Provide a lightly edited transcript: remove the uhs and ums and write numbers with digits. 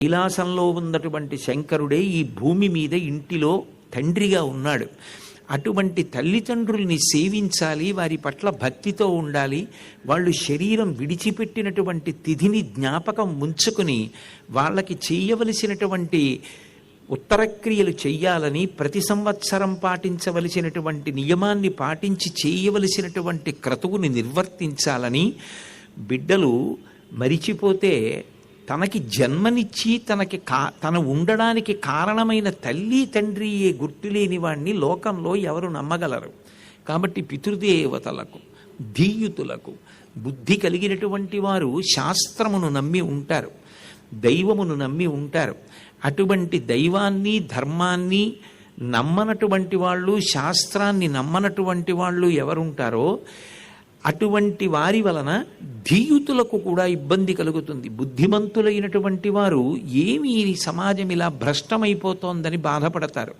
కైలాసంలో ఉన్నటువంటి శంకరుడే ఈ భూమి మీద ఇంటిలో తండ్రిగా ఉన్నాడు. అటువంటి తల్లిదండ్రుల్ని సేవించాలి, వారి పట్ల భక్తితో ఉండాలి. వాళ్ళు శరీరం విడిచిపెట్టినటువంటి తిథిని జ్ఞాపకం ఉంచుకుని వాళ్ళకి చేయవలసినటువంటి ఉత్తరక్రియలు చెయ్యాలని, ప్రతి సంవత్సరం పాటించవలసినటువంటి నియమాన్ని పాటించి చేయవలసినటువంటి క్రతువుని నిర్వర్తించాలని బిడ్డలు మరిచిపోతే తనకి జన్మనిచ్చి తన ఉండడానికి కారణమైన తల్లి తండ్రియే గుర్తులేని వాణ్ణి లోకంలో ఎవరు నమ్మగలరు? కాబట్టి పితృదేవతలకు, ధీయుతులకు బుద్ధి కలిగినటువంటి వారు శాస్త్రమును నమ్మి ఉంటారు, దైవమును నమ్మి ఉంటారు. అటువంటి దైవాన్ని, ధర్మాన్ని నమ్మనటువంటి వాళ్ళు, శాస్త్రాన్ని నమ్మనటువంటి వాళ్ళు ఎవరుంటారో అటువంటి వారి వలన ధీయుతులకు కూడా ఇబ్బంది కలుగుతుంది. బుద్ధిమంతులైనటువంటి వారు ఏమి ఈ సమాజం ఇలా భ్రష్టమైపోతోందని బాధపడతారు.